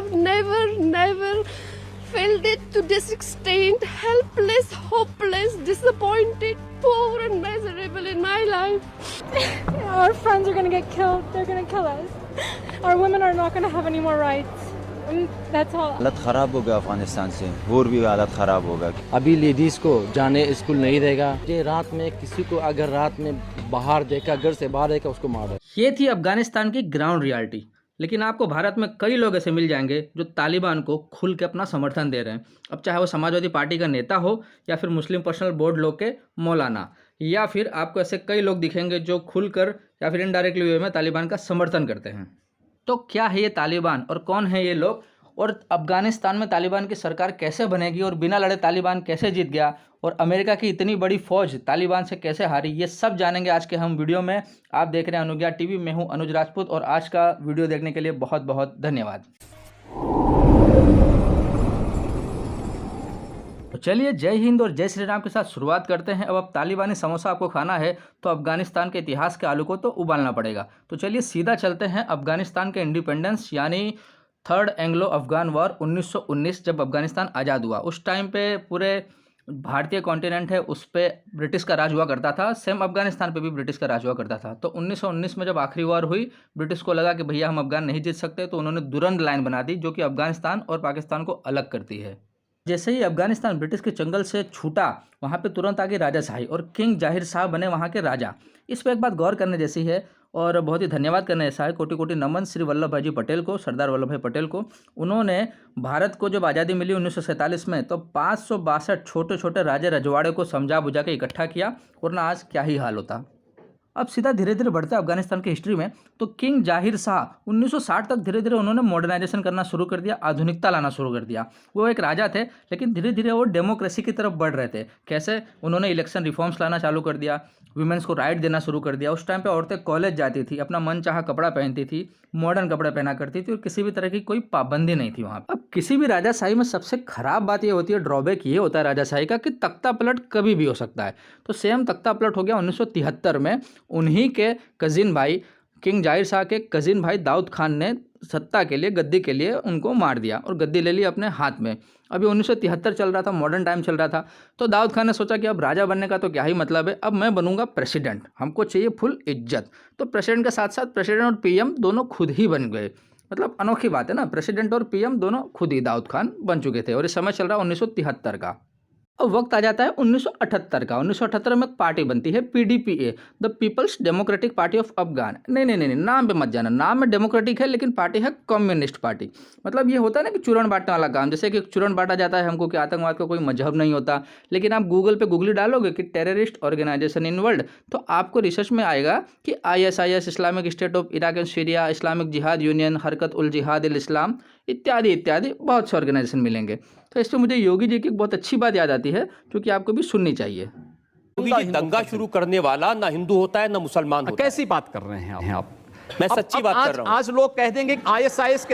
have never felt it to this extent. Helpless, hopeless, disappointed, poor and miserable in my life. Our friends are going to get killed. They're going to kill us. Our women are not going to have any more rights. And that's all. हालत ख़राब हो गया अफ़गानिस्तान से, और भी हालत ख़राब होगा। अभी लेडीज़ को जाने स्कूल नहीं देगा। ये रात में किसी को अगर रात में बाहर देखा, घर से बाहर देखा, उसको मार दे। ये थी अफगानिस्तान की ग्राउंड रियलिटी। लेकिन आपको भारत में कई लोग ऐसे मिल जाएंगे जो तालिबान को खुल के अपना समर्थन दे रहे हैं। अब चाहे वो समाजवादी पार्टी का नेता हो या फिर मुस्लिम पर्सनल बोर्ड लोग के मौलाना, या फिर आपको ऐसे कई लोग दिखेंगे जो खुलकर या फिर इनडायरेक्टली वे में तालिबान का समर्थन करते हैं। तो क्या है ये तालिबान और कौन है ये लोग, और अफगानिस्तान में तालिबान की सरकार कैसे बनेगी और बिना लड़े तालिबान कैसे जीत गया, और अमेरिका की इतनी बड़ी फौज तालिबान से कैसे हारी, ये सब जानेंगे आज के हम वीडियो में। आप देख रहे हैं अनुज्ञा टीवी, मैं हूं अनुज राजपूत और आज का वीडियो देखने के लिए बहुत बहुत धन्यवाद। तो चलिए जय हिंद और जय श्री राम के साथ शुरुआत करते हैं। अब तालिबानी समोसा आपको खाना है तो अफगानिस्तान के इतिहास के आलू को तो उबालना पड़ेगा। तो चलिए सीधा चलते हैं अफगानिस्तान के इंडिपेंडेंस यानी थर्ड एंग्लो अफगान वॉर 1919, जब अफगानिस्तान आज़ाद हुआ। उस टाइम पे पूरे भारतीय कॉन्टिनेंट है उस पर ब्रिटिश का राज हुआ करता था, सेम अफगानिस्तान पे भी ब्रिटिश का राज हुआ करता था। तो 1919 में जब आखिरी वॉर हुई, ब्रिटिश को लगा कि भैया हम अफगान नहीं जीत सकते, तो उन्होंने दुरंत लाइन बना दी जो कि अफगानिस्तान और पाकिस्तान को अलग करती है। जैसे ही अफगानिस्तान ब्रिटिश के चंगल से छूटा, वहाँ पे तुरंत आगे राजाशाही और किंग जाहिर शाह बने वहाँ के राजा। इस पर एक बात गौर करने जैसी है और बहुत ही धन्यवाद करने जैसा है। कोटि कोटि नमन श्री वल्लभ भाई जी पटेल को, सरदार वल्लभ भाई पटेल को। उन्होंने भारत को जब आज़ादी मिली 1947 में, तो 562 छोटे छोटे राजे रजवाड़े को समझा बुझा के इकट्ठा किया, वरना आज क्या ही हाल होता। अब सीधा धीरे धीरे बढ़ते अफगानिस्तान की हिस्ट्री में, तो किंग जाहिर शाह 1960 तक धीरे धीरे उन्होंने मॉडर्नाइजेशन करना शुरू कर दिया, आधुनिकता लाना शुरू कर दिया। वो एक राजा थे लेकिन धीरे धीरे वो डेमोक्रेसी की तरफ बढ़ रहे थे। कैसे? उन्होंने इलेक्शन रिफॉर्म्स लाना चालू कर दिया, वुमेन्स को राइट देना शुरू कर दिया। उस टाइम पे औरतें कॉलेज जाती थी, अपना मन चाहा कपड़ा पहनती थी, मॉडर्न कपड़े पहना करती थी और किसी भी तरह की कोई पाबंदी नहीं थी वहाँ। अब किसी भी राजाशाही में सबसे खराब बात ये होती है, ड्रॉबैक ये होता है राजाशाही का, कि तख्ता पलट कभी भी हो सकता है। तो सेम तख्ता पलट हो गया 1973 में। उन्हीं के कजिन भाई, किंग जाहिर शाह के कजिन भाई दाऊद खान ने सत्ता के लिए, गद्दी के लिए उनको मार दिया और गद्दी ले ली अपने हाथ में। अभी 1973 चल रहा था, मॉडर्न टाइम चल रहा था। तो दाऊद खान ने सोचा कि अब राजा बनने का तो क्या ही मतलब है, अब मैं बनूंगा प्रेसिडेंट, हमको चाहिए फुल इज्जत। तो प्रेसिडेंट के साथ साथ प्रेसिडेंट और पीएम दोनों खुद ही बन गए। मतलब अनोखी बात है ना, प्रेसिडेंट और पीएम दोनों खुद ही दाऊद खान बन चुके थे। और इस समय चल रहा है 1973 का। अब वक्त आ जाता है 1978 का। 1978 में एक पार्टी बनती है PDPA, the people's democratic party of Afghan. नहीं, नाम पे मत जाना, नाम में डेमोक्रेटिक है लेकिन पार्टी है कम्युनिस्ट पार्टी। मतलब ये होता है ना कि चूरन बांटने वाला काम, जैसे कि चूरन बांटा जाता है हमको कि आतंकवाद का कोई मजहब नहीं होता। लेकिन आप गूगल पे गूगली डालोगे कि टेररिस्ट ऑर्गेनाइजेशन इन वर्ल्ड, तो आपको रिसर्च में आएगा कि ISIS, Islamic state of Iraq and Syria, Islamic जिहाद यूनियन, हरकत उल जिहाद इल इस्लाम, इत्यादि इत्यादि बहुत से ऑर्गेनाइजेशन मिलेंगे। तो इससे मुझे योगी जी की एक बहुत अच्छी बात याद आती है जो कि आपको भी सुननी चाहिए। दंगा शुरू करने वाला ना हिंदू होता है ना मुसलमान होता है। कैसी बात कर रहे हैं आप? मैं सच्ची बात कर रहा हूं। आज लोग कह देंगे कि ISIS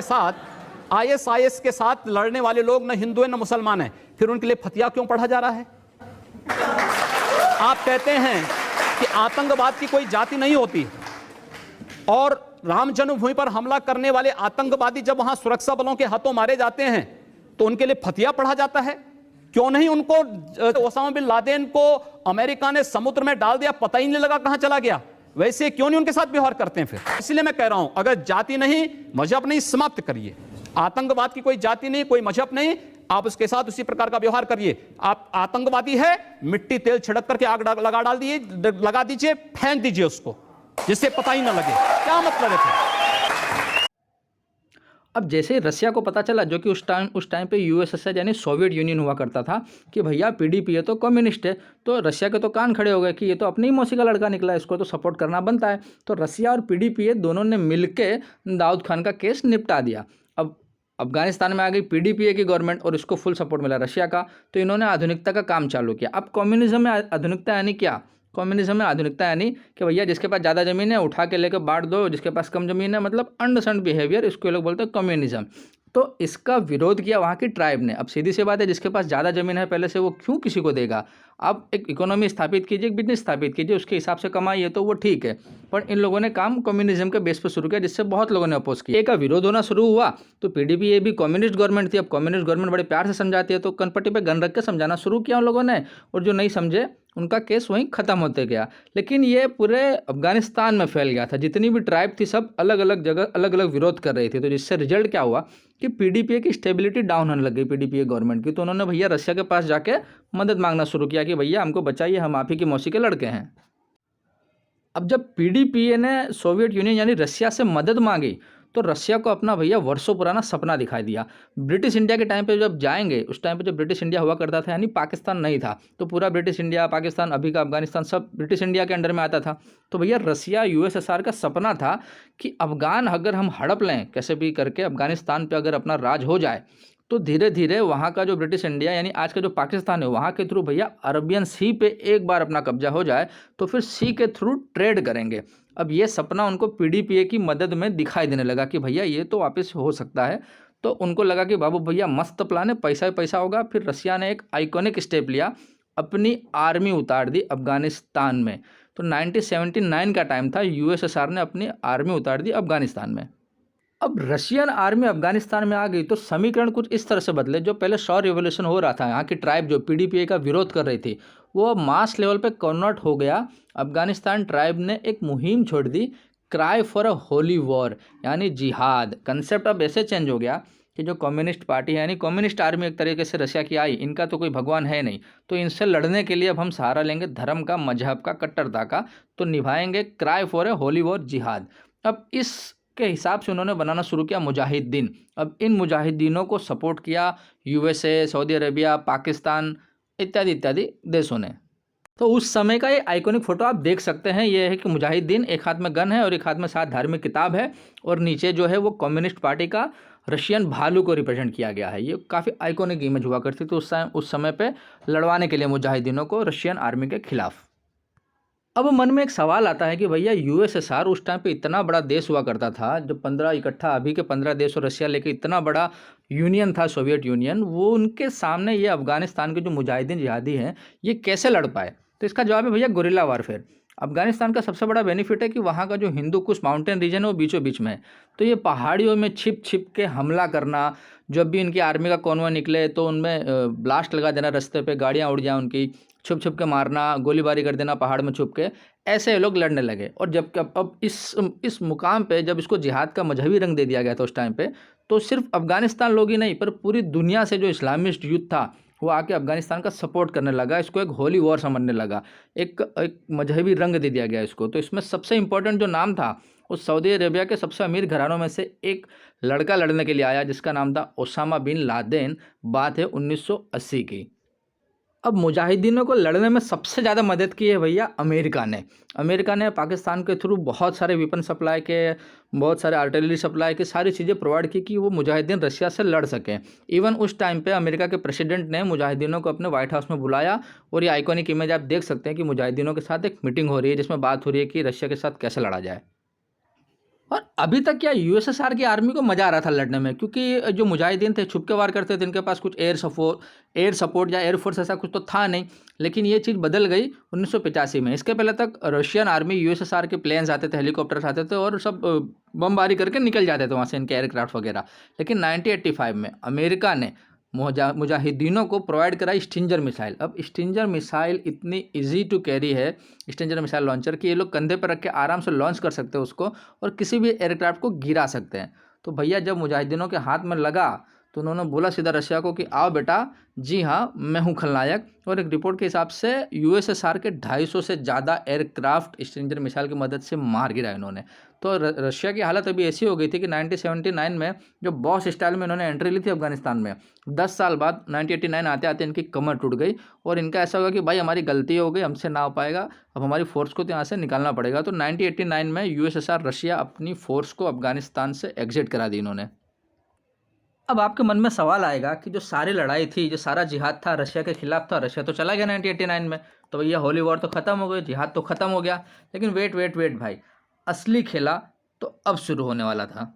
के साथ लड़ने वाले लोग ना हिंदू है ना मुसलमान है, फिर उनके लिए फतिया क्यों पढ़ा जा रहा है? आप कहते हैं कि आतंकवाद की कोई जाति नहीं होती, और राम जन्मभूमि पर हमला करने वाले आतंकवादी जब वहां सुरक्षा बलों के हाथों मारे जाते हैं तो उनके लिए फतिया पढ़ा जाता है। क्यों नहीं उनको, ओसामा बिन लादेन को अमेरिका ने समुद्र में डाल दिया, पता ही नहीं लगा कहां चला गया, वैसे क्यों नहीं उनके साथ व्यवहार करते हैं? फिर इसलिए मैं कह रहा हूं, अगर जाति नहीं मजहब नहीं, समाप्त करिए। आतंकवाद की कोई जाति नहीं, कोई मजहब नहीं, आप उसके साथ उसी प्रकार का व्यवहार करिए। आप आतंकवादी है, मिट्टी तेल छिड़क करके आग लगा दीजिए, फेंक दीजिए उसको, जिससे पता ही ना लगे। क्या मतलब है? अब जैसे रसिया को पता चला, जो कि उस टाइम पे USSR यानी सोवियत यूनियन हुआ करता था, कि भैया PDPA तो कम्युनिस्ट है, तो रसिया के तो कान खड़े हो गए कि ये तो अपनी ही मौसी का लड़का निकला, इसको तो सपोर्ट करना बनता है। तो रसिया और PDPA दोनों ने मिलके दाऊद खान का केस निपटा दिया। अब अफगानिस्तान में आ गई PDPA की गवर्नमेंट और इसको फुल सपोर्ट मिला रशिया का, तो इन्होंने आधुनिकता का काम चालू किया। अब कम्युनिज्म में आधुनिकता यानी क्या? कम्युनिज्म में आधुनिकता यानी कि भैया जिसके पास ज़्यादा ज़मीन है उठा के लेकर बांट दो, जिसके पास कम ज़मीन है मतलब अंडरस्टैंड बिहेवियर, इसको लोग बोलते हैं कम्युनिज्म। तो इसका विरोध किया वहाँ की ट्राइब ने। अब सीधी सी बात है, जिसके पास ज़्यादा ज़मीन है पहले से, वो क्यों किसी को देगा? आप एक इकोनॉमी स्थापित कीजिए, एक बिजनेस स्थापित कीजिए, उसके हिसाब से कमाइए, तो वो ठीक है। पर इन लोगों ने काम कम्युनिज्म के बेस पर शुरू किया, जिससे बहुत लोगों ने अपोज किया। का विरोध होना शुरू हुआ तो पीडीपी ये भी कम्युनिस्ट गवर्नमेंट थी। अब कम्युनिस्ट गवर्नमेंट बड़े प्यार से समझाती है, तो कनपट्टी पे गन रख के समझाना शुरू किया उन लोगों ने, और जो नहीं समझे उनका केस वहीं ख़त्म होते गया। लेकिन ये पूरे अफगानिस्तान में फैल गया था। जितनी भी ट्राइब थी सब अलग अलग जगह अलग अलग विरोध कर रही थी। तो जिससे रिजल्ट क्या हुआ कि पीडीपी की स्टेबिलिटी डाउन होने लग गई, पीडीपी गवर्नमेंट की। तो उन्होंने भैया रशिया के पास जाके मदद मांगना शुरू किया कि भैया हमको बचाइए, हम आप ही की मौसी के लड़के हैं। अब जब पीडीपीए ने सोवियत यूनियन यानी रशिया से मदद मांगी, तो रशिया को अपना भैया वर्षों पुराना सपना दिखाई दिया। ब्रिटिश इंडिया के टाइम पे जब जाएंगे, उस टाइम पे जब ब्रिटिश इंडिया हुआ करता था, यानी पाकिस्तान नहीं था, तो पूरा ब्रिटिश इंडिया, पाकिस्तान, अभी का अफगानिस्तान, सब ब्रिटिश इंडिया के अंडर में आता था। तो भैया रशिया यूएसएसआर का सपना था कि अफगान अगर हम हड़प लें कैसे भी करके, अफगानिस्तान पर अगर अपना राज हो जाए, तो धीरे धीरे वहाँ का जो ब्रिटिश इंडिया यानी आज का जो पाकिस्तान है, वहाँ के थ्रू भैया अरबियन सी पे एक बार अपना कब्जा हो जाए, तो फिर सी के थ्रू ट्रेड करेंगे। अब ये सपना उनको पीडीपीए की मदद में दिखाई देने लगा कि भैया ये तो वापस हो सकता है। तो उनको लगा कि बाबू भैया मस्त प्लान है, पैसा ही पैसा होगा। फिर रशिया ने एक आइकॉनिक स्टेप लिया, अपनी आर्मी उतार दी अफगानिस्तान में। तो 1979 का टाइम था, यूएसएसआर ने अपनी आर्मी उतार दी अफगानिस्तान में। अब रशियन आर्मी अफगानिस्तान में आ गई तो समीकरण कुछ इस तरह से बदले। जो पहले 100 रिवोल्यूशन हो रहा था, यहाँ की ट्राइब जो पीडीपीए का विरोध कर रही थी, वो अब मास लेवल पे कन्वर्ट हो गया। अफगानिस्तान ट्राइब ने एक मुहिम छोड़ दी, cry for a holy war यानी जिहाद। कंसेप्ट अब ऐसे चेंज हो गया कि जो कम्युनिस्ट पार्टी है यानी कम्युनिस्ट आर्मी एक तरीके से रशिया की आई, इनका तो कोई भगवान है नहीं, तो इनसे लड़ने के लिए अब हम सहारा लेंगे धर्म का, मजहब का, कट्टरता का, तो निभाएंगे cry for a holy war, जिहाद। अब इस के हिसाब से उन्होंने बनाना शुरू किया मुजाहिदीन। अब इन मुजाहिदीनों को सपोर्ट किया यूएसए, सऊदी अरेबिया, पाकिस्तान इत्यादि इत्यादि देशों ने। तो उस समय का ये आइकॉनिक फोटो आप देख सकते हैं। ये है कि मुजाहिदीन, एक हाथ में गन है और एक हाथ में साथ धार्मिक किताब है, और नीचे जो है वो कम्युनिस्ट पार्टी का रशियन भालू को रिप्रेजेंट किया गया है। ये काफ़ी आइकॉनिक इमेज हुआ करती थी उस समय पे लड़वाने के लिए मुजाहिदीनों को रशियन आर्मी के खिलाफ। अब मन में एक सवाल आता है कि भैया यूएसएसआर उस टाइम पे इतना बड़ा देश हुआ करता था, जब 15 इकट्ठा, अभी के 15 देश और रशिया लेके इतना बड़ा यूनियन था, सोवियत यूनियन, वो उनके सामने ये अफगानिस्तान के जो मुजाहिदीन जिहादी हैं ये कैसे लड़ पाए? तो इसका जवाब है भैया गुरिल्ला वारफेयर। अफगानिस्तान का सबसे बड़ा बेनिफिट है कि वहाँ का जो हिंदू कुश माउंटेन रीजन है वो बीचों बीच में है। तो ये पहाड़ियों में छिप छिप के हमला करना, जब भी इनकी आर्मी का कॉन्वॉय निकले तो उनमें ब्लास्ट लगा देना, रास्ते पे गाड़ियाँ उड़ जाएँ उनकी, छुप छुप के मारना, गोलीबारी कर देना पहाड़ में छुप के, ऐसे लोग लड़ने लगे। और जब अब इस मुकाम पे जब इसको जिहाद का मजहबी रंग दे दिया गया था उस टाइम पे, तो सिर्फ अफगानिस्तान लोग ही नहीं पर पूरी दुनिया से जो इस्लामिस्ट यूथ था वो आके अफगानिस्तान का सपोर्ट करने लगा, इसको एक होली वॉर समझने लगा, एक मजहबी रंग दे दिया गया इसको। तो इसमें सबसे इम्पोर्टेंट जो नाम था, उस सऊदी अरेबिया के सबसे अमीर घरानों में से एक लड़का लड़ने के लिए आया, जिसका नाम था ओसामा बिन लादेन। बात है 1980 की। अब मुजाहिदीनों को लड़ने में सबसे ज़्यादा मदद की है भैया अमेरिका ने। अमेरिका ने पाकिस्तान के थ्रू बहुत सारे वेपन सप्लाई के, बहुत सारे आर्टिलरी सप्लाई के, सारी चीज़ें प्रोवाइड की कि वो मुजाहिदीन रशिया से लड़ सकें। इवन उस टाइम पे अमेरिका के प्रेसिडेंट ने मुजाहिदीनों को अपने व्हाइट हाउस में बुलाया, और ये आइकॉनिक इमेज आप देख सकते हैं कि मुजाहिदीनों के साथ एक मीटिंग हो रही है जिसमें बात हो रही है कि रशिया के साथ कैसे लड़ा जाए। और अभी तक क्या यूएसएसआर की आर्मी को मज़ा आ रहा था लड़ने में, क्योंकि जो मुजाहिदीन थे छुप के वार करते थे, इनके पास कुछ एयर सपोर्ट या एयरफोर्स ऐसा कुछ तो था नहीं। लेकिन ये चीज़ बदल गई 1985 में। इसके पहले तक रशियन आर्मी, यूएसएसआर के प्लेन्स आते थे, हेलीकॉप्टर्स आते थे और सब बमबारी करके निकल जाते थे वहाँ से, इनके एयरक्राफ्ट वगैरह। लेकिन 1985 में अमेरिका ने मुजाहिदीनों को प्रोवाइड कराई स्टिंजर मिसाइल। अब स्टिंजर मिसाइल इतनी इजी टू कैरी है, स्टिंजर मिसाइल लॉन्चर, कि ये लोग कंधे पर रख के आराम से लॉन्च कर सकते हैं उसको, और किसी भी एयरक्राफ्ट को गिरा सकते हैं। तो भैया जब मुजाहिदीनों के हाथ में लगा तो उन्होंने बोला सीधा रशिया को कि आओ बेटा, जी हाँ मैं हूँ खलनायक। और एक रिपोर्ट के हिसाब से यूएसएसआर के 250 से ज़्यादा एयरक्राफ्ट स्टिंजर मिसाइल की मदद से मार गिरा इन्होंने। तो रशिया की हालत अभी ऐसी हो गई थी कि 1979 में जो बॉस स्टाइल में इन्होंने एंट्री ली थी अफगानिस्तान में, 10 साल बाद 1989 आते आते इनकी कमर टूट गई, और इनका ऐसा हुआ कि भाई हमारी गलती हो गई, हमसे ना हो पाएगा, अब हमारी फोर्स को तो यहाँ से निकालना पड़ेगा। तो 1989 में यूएसएसआर रशिया अपनी फोर्स को अफगानिस्तान से एग्जिट करा दी इन्होंने। अब आपके मन में सवाल आएगा कि जो सारी लड़ाई थी, जो सारा जिहाद था रशिया के खिलाफ था, रशिया तो चला गया 1989 में, तो भैया होली वॉर तो ख़त्म हो गई, जिहाद तो ख़त्म हो गया। लेकिन वेट भाई, असली खेला तो अब शुरू होने वाला था।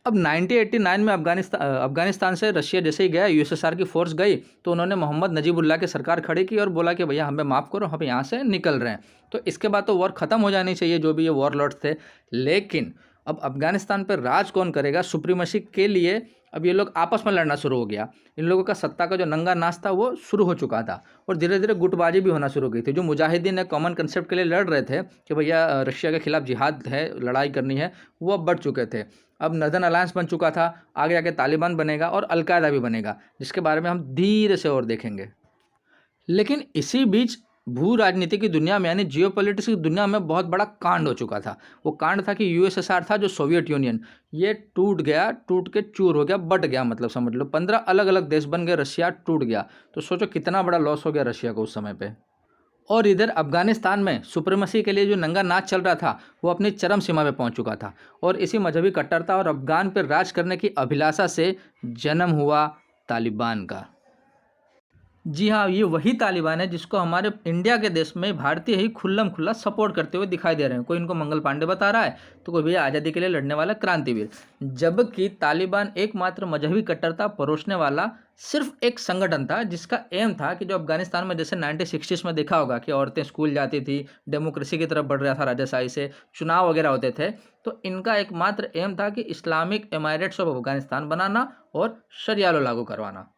अब 1989 में अफगानिस्तान से रशिया जैसे ही गया, यूएसएसआर की फोर्स गई, तो उन्होंने मोहम्मद नजीबुल्लाह की सरकार खड़ी की और बोला कि भैया हमें माफ़ करो, हम यहाँ से निकल रहे हैं। तो इसके बाद तो वॉर ख़त्म हो जानी चाहिए, जो भी ये वॉर लॉर्ड्स थे। लेकिन अब अफगानिस्तान पर राज कौन करेगा, सुप्रीमेसी के लिए अब ये लोग आपस में लड़ना शुरू हो गया। इन लोगों का सत्ता का जो नंगा नाच था वो शुरू हो चुका था और धीरे धीरे गुटबाजी भी होना शुरू हो गई थी। जो मुजाहिदीन एक कॉमन कंसेप्ट के लिए लड़ रहे थे कि भैया रशिया के खिलाफ जिहाद है, लड़ाई करनी है, वो अब बढ़ चुके थे। अब नदन अलायंस बन चुका था, आगे आगे तालिबान बनेगा और अलकायदा भी बनेगा, जिसके बारे में हम धीरे से और देखेंगे। लेकिन इसी बीच भू राजनीति की दुनिया में यानी जियोपॉलिटिक्स की दुनिया में बहुत बड़ा कांड हो चुका था। वो कांड था कि यूएसएसआर था जो सोवियत यूनियन, ये टूट गया, टूट के चूर हो गया, बट गया, मतलब समझ लो 15 अलग अलग देश बन गए, रशिया टूट गया। तो सोचो कितना बड़ा लॉस हो गया रशिया को उस समय पे। और इधर अफगानिस्तान में सुप्रीमेसी के लिए जो नंगा नाच चल रहा था वो अपनी चरम सीमा पे पहुंच चुका था और इसी मजहबी कट्टरता और अफगान पर राज करने की अभिलाषा से जन्म हुआ तालिबान का। जी हाँ, ये वही तालिबान है जिसको हमारे इंडिया के देश में भारतीय ही खुल्लम खुल्ला सपोर्ट करते हुए दिखाई दे रहे हैं। कोई इनको मंगल पांडे बता रहा है तो कोई भैया आज़ादी के लिए लड़ने वाला क्रांतिवीर, जबकि तालिबान एकमात्र मजहबी कट्टरता परोसने वाला सिर्फ एक संगठन था जिसका एम था कि जो अफगानिस्तान में जैसे 1960s में देखा होगा कि औरतें स्कूल जाती थी, डेमोक्रेसी की तरफ बढ़ रहा था राजाशाही से, चुनाव वगैरह होते थे, तो इनका एकमात्र एम था कि इस्लामिक एमायरेट्स ऑफ अफगानिस्तान बनाना और शरिया लॉ लागू करवाना।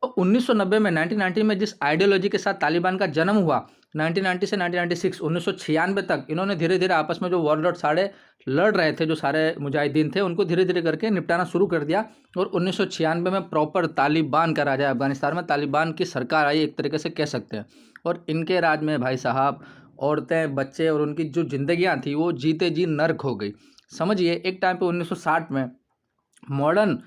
तो 1990 में 1990 में जिस आइडियोलॉजी के साथ तालिबान का जन्म हुआ, 1990 से 1996 1996 तक इन्होंने धीरे धीरे आपस में जो वॉरलॉर्ड सारे लड़ रहे थे, जो सारे मुजाहिदीन थे, उनको धीरे धीरे करके निपटाना शुरू कर दिया और 1996 में प्रॉपर तालिबान का राज है अफगानिस्तान में, तालिबान की सरकार आई एक तरीके से कह सकते हैं। और इनके राज में भाई साहब औरतें, बच्चे और उनकी जो जिंदगियाँ थी वो जीते जी नर्क हो गई। समझिए एक टाइम पे 1960 में मॉडर्न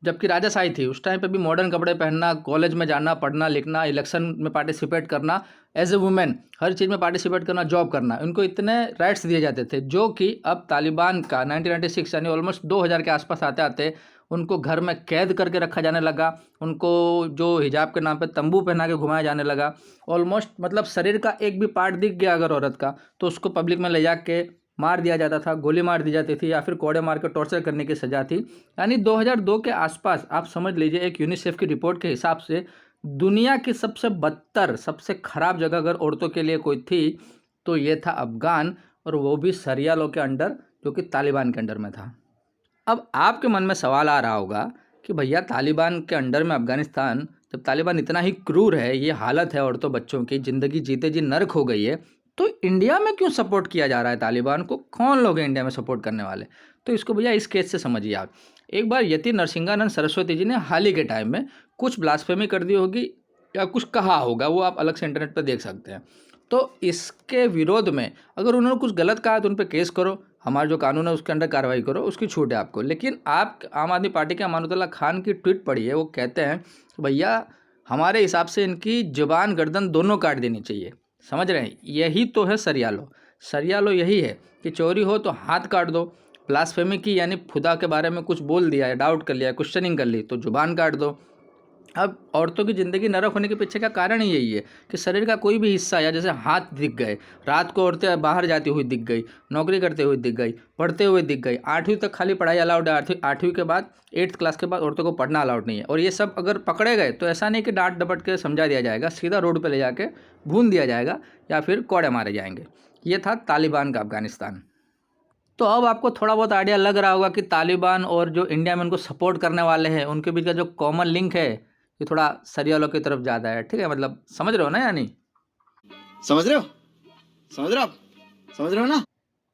जबकि राजाशाही थी, उस टाइम पे भी मॉडर्न कपड़े पहनना, कॉलेज में जाना, पढ़ना लिखना, इलेक्शन में पार्टिसिपेट करना, एज ए वुमेन हर चीज़ में पार्टिसिपेट करना, जॉब करना, उनको इतने राइट्स दिए जाते थे, जो कि अब तालिबान का 1996 यानी ऑलमोस्ट 2000 के आसपास आते आते उनको घर में कैद करके रखा जाने लगा, उनको जो हिजाब के नाम पे तंबू पहना के घुमाया जाने लगा। ऑलमोस्ट मतलब शरीर का एक भी पार्ट दिख गया अगर औरत का तो उसको पब्लिक में ले जाके मार दिया जाता था, गोली मार दी जाती थी या फिर कोड़े मार के टॉर्चर करने की सज़ा थी। यानी 2002 के आसपास आप समझ लीजिए, एक यूनिसेफ की रिपोर्ट के हिसाब से दुनिया की सबसे बदतर, सबसे ख़राब जगह अगर औरतों के लिए कोई थी तो ये था अफ़गान, और वो भी शरिया लॉ के अंडर, जो कि तालिबान के अंडर में था। अब आपके मन में सवाल आ रहा होगा कि भैया तालिबान के अंडर में अफ़गानिस्तान, जब तालिबान इतना ही क्रूर है, ये हालत है औरतों बच्चों की, ज़िंदगी जीते जी नर्क हो गई है, तो इंडिया में क्यों सपोर्ट किया जा रहा है तालिबान को? कौन लोग हैं इंडिया में सपोर्ट करने वाले? तो इसको भैया इस केस से समझिए आप। एक बार यति नरसिंहानंद सरस्वती जी ने हाल ही के टाइम में कुछ ब्लास्फेमी कर दी होगी या कुछ कहा होगा, वो आप अलग से इंटरनेट पर देख सकते हैं। तो इसके विरोध में अगर उन्होंने कुछ गलत कहा तो उन पर केस करो, हमारा जो कानून है उसके अंडर कार्रवाई करो, उसकी छूट है आपको। लेकिन आप आम आदमी पार्टी के अमानुल्लाह खान की ट्वीट पढ़ी है, वो कहते हैं कि भैया हमारे हिसाब से इनकी जुबान गर्दन दोनों काट देनी चाहिए। समझ रहे हैं? यही तो है शरिया लॉ। शरिया लॉ यही है कि चोरी हो तो हाथ काट दो, ब्लास्फेमी की यानी खुदा के बारे में कुछ बोल दिया है, डाउट कर लिया, क्वेश्चनिंग कर ली तो जुबान काट दो। अब औरतों की ज़िंदगी नरक होने के पीछे का कारण ही यही है कि शरीर का कोई भी हिस्सा, या जैसे हाथ दिख गए, रात को औरतें बाहर जाती हुई दिख गई, नौकरी करते हुए दिख गई, पढ़ते हुए दिख गई। 8वीं तक खाली पढ़ाई अलाउड है, 8वीं के बाद 8th क्लास के बाद औरतों को पढ़ना अलाउड नहीं है। और ये सब अगर पकड़े गए तो ऐसा नहीं कि डांट डपट के समझा दिया जाएगा, सीधा रोड पर ले जाके भून दिया जाएगा या फिर कोड़े मारे जाएंगे। ये था तालिबान का अफगानिस्तान। तो अब आपको थोड़ा बहुत आइडिया लग रहा होगा कि तालिबान और जो इंडिया में उनको सपोर्ट करने वाले हैं उनके बीच का जो कॉमन लिंक है ये थोड़ा शरिया लॉ की तरफ ज़्यादा है। ठीक है, मतलब समझ रहे हो ना? यानी समझ रहे हो ना?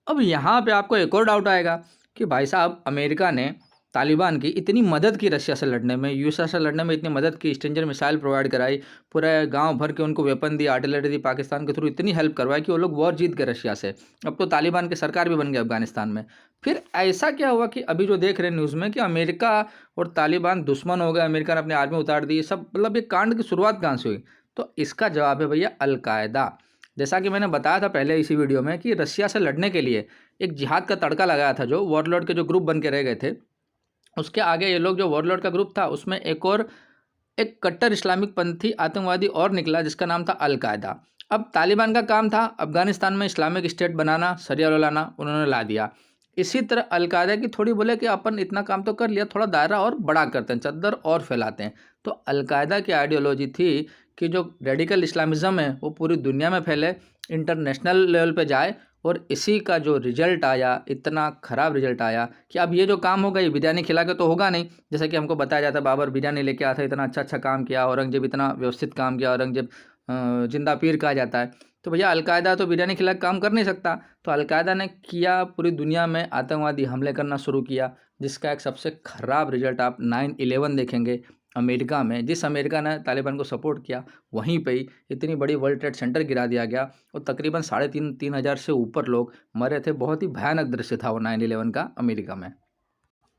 अब यहाँ पे आपको एक और डाउट आएगा कि भाई साहब अमेरिका ने तालिबान की इतनी मदद की रशिया से लड़ने में, यूएसए से लड़ने में इतनी मदद की, स्ट्रेंजर मिसाइल प्रोवाइड कराई, पूरे गांव भर के उनको वेपन दी, आर्टिलरी दी, पाकिस्तान के थ्रू इतनी हेल्प करवाई कि वो लोग वॉर जीत गए रशिया से। अब तो तालिबान की सरकार भी बन गई अफगानिस्तान में। फिर ऐसा क्या हुआ कि अभी जो देख रहे हैं न्यूज़ में कि अमेरिका और तालिबान दुश्मन हो गए, अमेरिका ने अपनी आर्मी उतार दी, सब मतलब ये कांड की शुरुआत कहाँ से हुई? तो इसका जवाब है भैया अलकायदा। जैसा कि मैंने बताया था पहले इसी वीडियो में कि रशिया से लड़ने के लिए एक जिहाद का तड़का लगाया था, जो वॉरलॉर्ड के जो ग्रुप बन के रह गए थे, उसके आगे ये लोग जो वॉरलॉर्ड का ग्रुप था उसमें एक कट्टर इस्लामिक पंथी आतंकवादी और निकला जिसका नाम था अलकायदा। अब तालिबान का काम था अफगानिस्तान में इस्लामिक स्टेट बनाना, शरिया लॉ लाना, उन्होंने ला दिया। इसी तरह अलकायदा की थोड़ी बोले कि अपन इतना काम तो कर लिया, थोड़ा दायरा और बड़ा करते हैं, चद्दर और फैलाते हैं। तो अलकायदा की आइडियोलॉजी थी कि जो रेडिकल इस्लामिज़म है वो पूरी दुनिया में फैले, इंटरनेशनल लेवल पे जाए। और इसी का जो रिजल्ट आया, इतना ख़राब रिजल्ट आया कि अब ये जो काम होगा ये बिरयानी खिला के तो होगा नहीं। जैसे कि हमको बताया जाता है बाबर बिरयानी लेके आया था, इतना अच्छा काम किया, औरंगजेब इतना व्यवस्थित काम किया, औरंगजेब जिंदा पीर कहा जाता है। तो भैया अलकायदा तो बिरयानी खिला के काम कर नहीं सकता। तो अलकायदा ने किया, पूरी दुनिया में आतंकवादी हमले करना शुरू किया, जिसका एक सबसे ख़राब रिजल्ट आप 9/11 देखेंगे अमेरिका में। जिस अमेरिका ने तालिबान को सपोर्ट किया वहीं पे ही इतनी बड़ी वर्ल्ड ट्रेड सेंटर गिरा दिया गया और तकरीबन 3,500 हज़ार से ऊपर लोग मरे थे। बहुत ही भयानक दृश्य था वो 9/11 का अमेरिका में।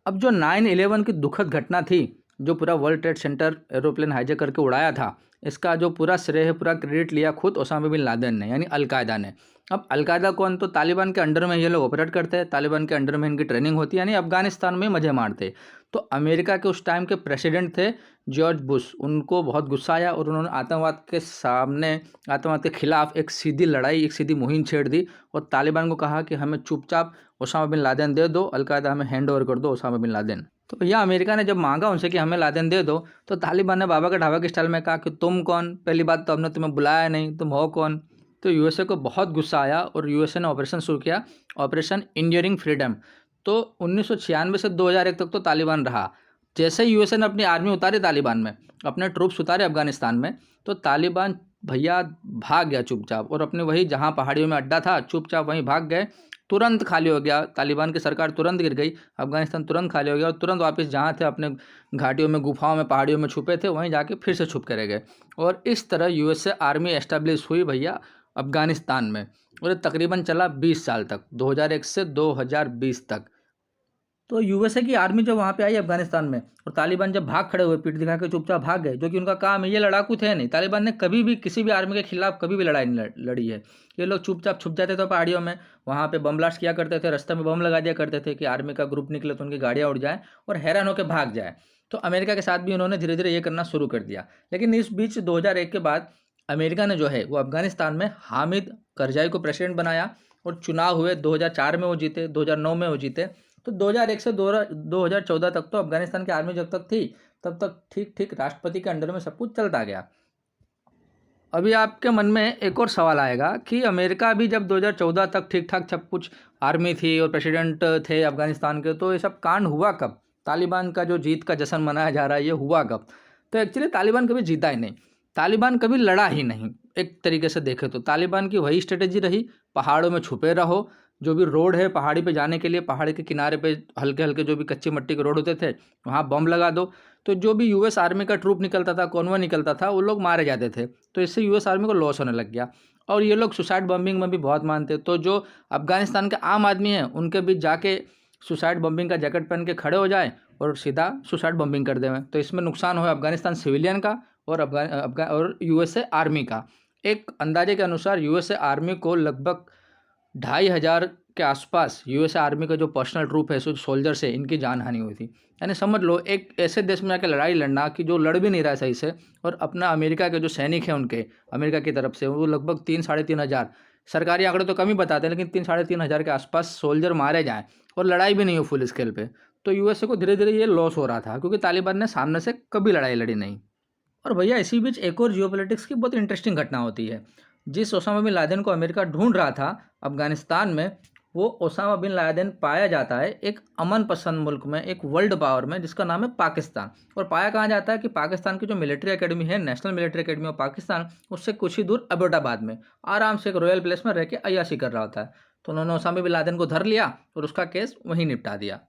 अब जो 9/11 की दुखद घटना थी, जो पूरा world trade centre aeroplane hijack करके उड़ाया था, इसका जो पूरा श्रेय है, पूरा क्रेडिट लिया खुद ओसामा बिन लादेन ने, यानी अलकायदा ने। अब अलकायदा कौन, तो तालिबान के अंडर में ये लोग ऑपरेट करते हैं, तालिबान के अंडर में इनकी ट्रेनिंग होती है, यानी अफगानिस्तान में मजे मारते। तो अमेरिका के उस टाइम के प्रेसिडेंट थे जॉर्ज बुश, उनको बहुत गुस्सा आया और उन्होंने आतंकवाद के सामने, आतंकवाद के खिलाफ एक सीधी लड़ाई, एक सीधी मुहिम छेड़ दी और तालिबान को कहा कि हमें चुपचाप ओसामा बिन लादेन दे दो, अलकायदा हमें हैंड ओवर कर दो ओसामा बिन लादेन। तो भैया अमेरिका ने जब मांगा उनसे कि हमें लादेन दे दो, तो तालिबान ने बाबा के ढाबा के स्टाइल में कहा कि तुम कौन, पहली बात तो हमने तुम्हें बुलाया नहीं, तुम हो कौन। तो यूएसए को बहुत गुस्सा आया और यूएसए ने ऑपरेशन शुरू किया, ऑपरेशन इंड्यूरिंग फ्रीडम। तो 1996 से 2001 तक तो तालिबान रहा। जैसे ही यूएसए ने अपनी आर्मी उतारी तालिबान में, अपने ट्रूप्स उतारे अफगानिस्तान में, तो तालिबान भैया भाग गया चुपचाप और अपने वही जहाँ पहाड़ियों में अड्डा था चुपचाप वहीं भाग गए। तुरंत खाली हो गया, तालिबान की सरकार तुरंत गिर गई, अफगानिस्तान तुरंत खाली हो गया और तुरंत वापस जहाँ थे अपने घाटियों में, गुफाओं में, पहाड़ियों में छुपे थे, वहीं जाके फिर से छुप के रह गए। और इस तरह यूएसए आर्मी एस्टेब्लिश हुई भैया अफगानिस्तान में और ये तकरीबन चला 20 साल तक, 2001 से 2020 तक। तो यूएसए की आर्मी जब वहाँ पे आई अफगानिस्तान में और तालिबान जब भाग खड़े हुए, पीठ दिखा के चुपचाप भाग गए, जो कि उनका काम है, ये लड़ाकू थे नहीं। तालिबान ने कभी भी किसी भी आर्मी के खिलाफ कभी भी लड़ाई नहीं लड़ी है। ये लोग चुपचाप छुप जाते थे पहाड़ियों में, वहाँ पे बम ब्लास्ट किया करते थे, रास्ते में बम लगा दिया करते थे कि आर्मी का ग्रुप निकले तो उनकी गाड़ियाँ उड़ जाए और हैरान होकर भाग जाए। तो अमेरिका के साथ भी उन्होंने धीरे धीरे ये करना शुरू कर दिया। लेकिन इस बीच 2001 के बाद अमेरिका ने जो है वो अफगानिस्तान में हामिद करजाई को प्रेसिडेंट बनाया और चुनाव हुए। 2004 में वो जीते, 2009 में वो जीते। तो 2001 से 2014 तक तो अफगानिस्तान की आर्मी जब तक थी तब तक ठीक ठीक राष्ट्रपति के अंडर में सब कुछ चलता गया। अभी आपके मन में एक और सवाल आएगा कि अमेरिका भी जब 2014 तक ठीक ठाक सब कुछ आर्मी थी और प्रेसिडेंट थे अफगानिस्तान के, तो ये सब कांड हुआ कब? तालिबान का जो जीत का जश्न मनाया जा रहा है ये हुआ कब? तो एक्चुअली तालिबान कभी जीता ही नहीं, तालिबान कभी लड़ा ही नहीं। एक तरीके से देखें तो तालिबान की वही स्ट्रेटेजी रही, पहाड़ों में छुपे रहो, जो भी रोड है पहाड़ी पे जाने के लिए, पहाड़ी के किनारे पे हल्के हल्के जो भी कच्ची मिट्टी के रोड होते थे वहाँ बम लगा दो। तो जो भी यूएस आर्मी का ट्रूप निकलता था, कॉन्वॉय निकलता था, वो लोग मारे जाते थे। तो इससे यूएस आर्मी को लॉस होने लग गया और ये लोग सुसाइड बम्बिंग में भी बहुत मानते। तो जो अफगानिस्तान के आम आदमी हैं उनके बीच जाके सुसाइड बम्बिंग का जैकेट पहन के खड़े हो जाए और सीधा सुसाइड बम्बिंग कर देवें। तो इसमें नुकसान हुआ अफगानिस्तान सिविलियन का और यूएसए आर्मी का। एक अंदाजे के अनुसार यूएसए आर्मी को लगभग 2,500 के आसपास यूएसए आर्मी का जो पर्सनल ट्रूप है, सोल्जर्स है, इनकी जान हानि हुई थी। यानी समझ लो एक ऐसे देश में जाकर लड़ाई लड़ना कि जो लड़ भी नहीं रहा है सही से, और अपना अमेरिका के जो सैनिक हैं उनके अमेरिका की तरफ से वो लगभग 3-3.5 हज़ार, सरकारी आंकड़े तो कम ही बताते हैं, लेकिन 3-3.5 हज़ार के आसपास सोल्जर मारे जाएँ और लड़ाई भी नहीं हो फुल स्केल पे। तो यूएसए को धीरे धीरे ये लॉस हो रहा था क्योंकि तालिबान ने सामने से कभी लड़ाई लड़ी नहीं। और भैया इसी बीच एक और जियोपॉलिटिक्स की बहुत इंटरेस्टिंग घटना होती है। जिस ओसामा बिन लादेन को अमेरिका ढूंढ रहा था अफगानिस्तान में, वो ओसामा बिन लादेन पाया जाता है एक अमन पसंद मुल्क में, एक वर्ल्ड पावर में, जिसका नाम है पाकिस्तान। और पाया कहाँ जाता है कि पाकिस्तान की जो मिलिट्री एकेडमी है, national military academy of Pakistan, उससे कुछ ही दूर अबोटाबाद में आराम से एक रॉयल प्लेस में रह के अय्याशी कर रहा होता है। तो उन्होंने ओसामा बिन लादेन को धर लिया और उसका केस वहीं निपटा दिया।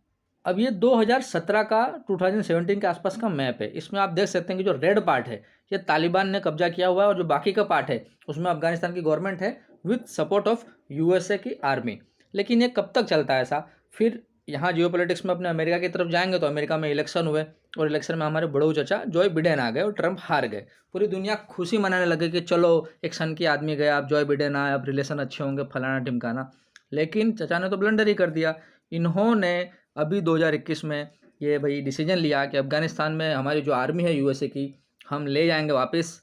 अब ये 2017 का 2017 के आसपास का मैप है। इसमें आप देख सकते हैं कि जो रेड पार्ट है ये तालिबान ने कब्जा किया हुआ है और जो बाकी का पार्ट है उसमें अफगानिस्तान की गवर्नमेंट है विद सपोर्ट ऑफ यूएसए की आर्मी। लेकिन ये कब तक चलता है ऐसा? फिर यहाँ जियोपॉलिटिक्स में अपने अमेरिका की तरफ जाएंगे तो अमेरिका में इलेक्शन हुए और इलेक्शन में हमारे बड़ू चचा जॉय बिडेन आ गए और ट्रंप हार गए। पूरी दुनिया खुशी मनाने लगे कि चलो एक सन की आदमी गया, अब जॉय बिडेन आए, अब रिलेशन अच्छे होंगे, फलाना टिमकाना। लेकिन चचा ने तो ब्लंडर ही कर दिया। इन्होंने अभी 2021 में ये भाई डिसीजन लिया कि अफगानिस्तान में हमारी जो आर्मी है यूएसए की हम ले जाएंगे वापस।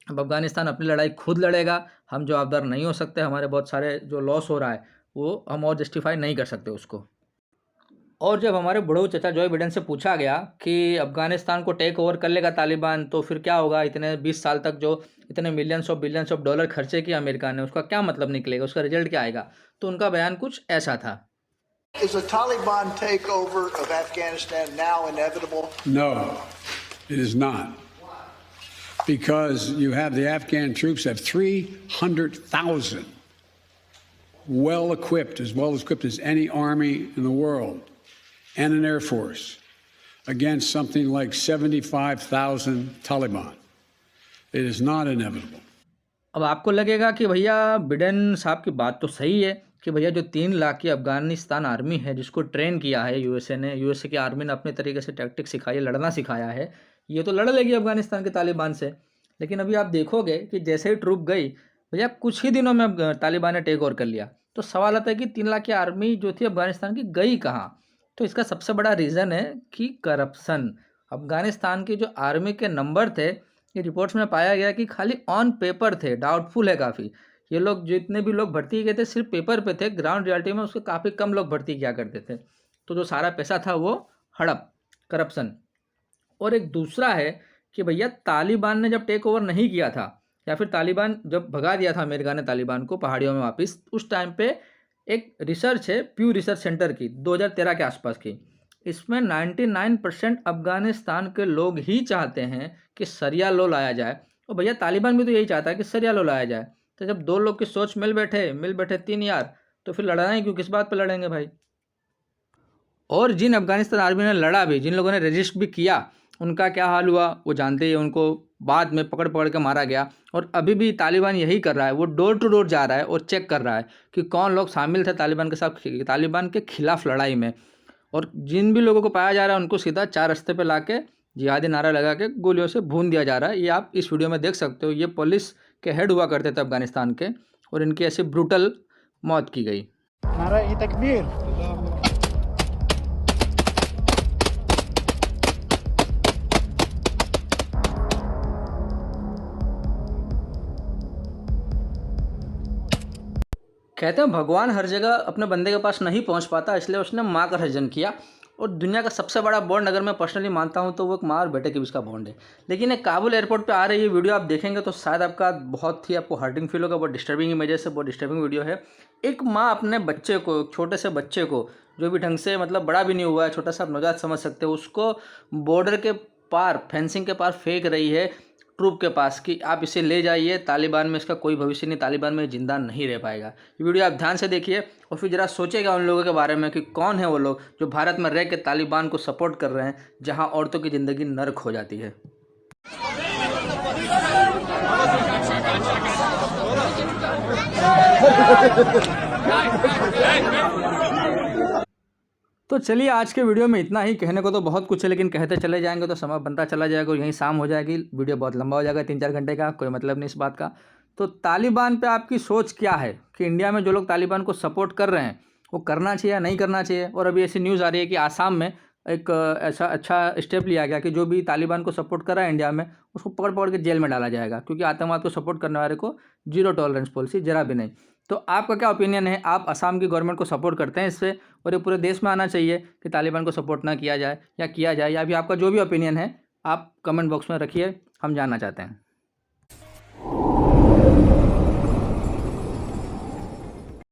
अब अफगानिस्तान अपनी लड़ाई खुद लड़ेगा, हम जवाबदार नहीं हो सकते। हमारे बहुत सारे जो लॉस हो रहा है वो हम और जस्टिफाई नहीं कर सकते उसको। और जब हमारे बड़ों चचा जॉय बिडेन से पूछा गया कि अफ़गानिस्तान को टेक ओवर कर लेगा तालिबान तो फिर क्या होगा, इतने 20 साल तक जो इतने millions of billions of dollar खर्चे किए अमेरिका ने, उसका क्या मतलब निकलेगा, उसका रिजल्ट क्या आएगा। तो उनका बयान कुछ ऐसा था। Is a Taliban takeover of Afghanistan now inevitable? No, it is not. Because you have the Afghan troops have 300,000 well equipped as any army in the world, and an air force against something like 75,000 Taliban. It is not inevitable. अब आपको लगेगा कि भैया Biden साहब की बात तो सही है कि भैया जो 3 लाख की अफ़गानिस्तान आर्मी है जिसको ट्रेन किया है यूएसए की आर्मी ने अपने तरीके से टैक्टिक सिखाई है, लड़ना सिखाया है, ये तो लड़ लेगी अफ़गानिस्तान के तालिबान से। लेकिन अभी आप देखोगे कि जैसे ही ट्रूप गई भैया कुछ ही दिनों में तालिबान ने टेक ओवर कर लिया। तो सवाल आता है कि 3 लाख की आर्मी जो थी अफ़गानिस्तान की गई कहाँ। तो इसका सबसे बड़ा रीज़न है कि करप्शन। अफ़गानिस्तान की जो आर्मी के नंबर थे, ये रिपोर्ट्स में पाया गया कि खाली ऑन पेपर थे, डाउटफुल है काफ़ी। ये लोग जितने भी लोग भर्ती किए थे सिर्फ पेपर पे थे, ग्राउंड रियलिटी में उसके काफ़ी कम लोग भर्ती किया करते थे। तो जो सारा पैसा था वो हड़प, करप्शन। और एक दूसरा है कि भैया तालिबान ने जब टेक ओवर नहीं किया था या फिर तालिबान जब भगा दिया था अमेरिका ने तालिबान को पहाड़ियों में वापस, उस टाइम पे एक रिसर्च है प्यू रिसर्च सेंटर की 2013 के आसपास की। इसमें 99% अफ़गानिस्तान के लोग ही चाहते हैं कि शरिया लॉ लाया जाए, और भैया तालिबान भी तो यही चाहता है कि शरिया लॉ लाया जाए। तो जब 2 लोग की सोच मिल बैठे 3 यार, तो फिर लड़ना ही क्यों, किस बात पर लड़ेंगे भाई। और जिन अफ़गानिस्तान आर्मी ने लड़ा भी, जिन लोगों ने रजिस्ट भी किया, उनका क्या हाल हुआ वो जानते ही। उनको बाद में पकड़ के मारा गया। और अभी भी तालिबान यही कर रहा है, वो डोर टू डोर जा रहा है और चेक कर रहा है कि कौन लोग शामिल थे तालिबान के साथ, तालिबान के खिलाफ लड़ाई में। और जिन भी लोगों को पाया जा रहा है उनको सीधा 4 रास्ते पे लाके जिहादी नारा लगा के गोलियों से भून दिया जा रहा है। ये आप इस वीडियो में देख सकते हो। ये पुलिस के हेड हुआ करते थे अफ़गानिस्तान के, और इनकी ऐसी ब्रूटल मौत की गई। नारा तकबीर। कहते हैं भगवान हर जगह अपने बंदे के पास नहीं पहुंच पाता, इसलिए उसने माँ का सृजन किया। और दुनिया का सबसे बड़ा बॉन्ड अगर मैं पर्सनली मानता हूं तो वो एक माँ और बेटे के बीच का बॉन्ड है। लेकिन एक काबुल एयरपोर्ट पे आ रही ये वीडियो आप देखेंगे तो शायद आपका बहुत ही आपको हर्टिंग फील होगा। बहुत डिस्टर्बिंग इमेजेस है, बहुत डिस्टर्बिंग वीडियो है। एक माँ अपने बच्चे को, छोटे से बच्चे को, जो भी ढंग से मतलब बड़ा भी नहीं हुआ है, छोटा सा आप नवजात समझ सकते हो, उसको बॉर्डर के पार, फेंसिंग के पार फेंक रही है ट्रूप के पास कि आप इसे ले जाइए, तालिबान में इसका कोई भविष्य नहीं, तालिबान में जिंदा नहीं रह पाएगा। ये वीडियो आप ध्यान से देखिए और फिर ज़रा सोचेगा उन लोगों के बारे में कि कौन है वो लोग जो भारत में रह के तालिबान को सपोर्ट कर रहे हैं, जहां औरतों की ज़िंदगी नर्क हो जाती है। तो चलिए आज के वीडियो में इतना ही। कहने को तो बहुत कुछ है लेकिन कहते चले जाएंगे तो समय बनता चला जाएगा और यहीं शाम हो जाएगी, वीडियो बहुत लंबा हो जाएगा, 3-4 घंटे का, कोई मतलब नहीं इस बात का। तो तालिबान पे आपकी सोच क्या है कि इंडिया में जो लोग तालिबान को सपोर्ट कर रहे हैं वो करना चाहिए या नहीं करना चाहिए। और अभी ऐसी न्यूज़ आ रही है कि आसाम में एक ऐसा अच्छा स्टेप लिया गया कि जो भी तालिबान को सपोर्ट कर रहा है इंडिया में उसको पकड़ के जेल में डाला जाएगा, क्योंकि आतंकवाद को सपोर्ट करने वाले को 0 टॉलरेंस पॉलिसी जरा भी नहीं। तो आपका क्या ओपिनियन है? आप असम की गवर्नमेंट को सपोर्ट करते हैं इससे, और ये पूरे देश में आना चाहिए कि तालिबान को सपोर्ट ना किया जाए या किया जाए, या भी आपका जो भी ओपिनियन है आप कमेंट बॉक्स में रखिए, हम जानना चाहते हैं।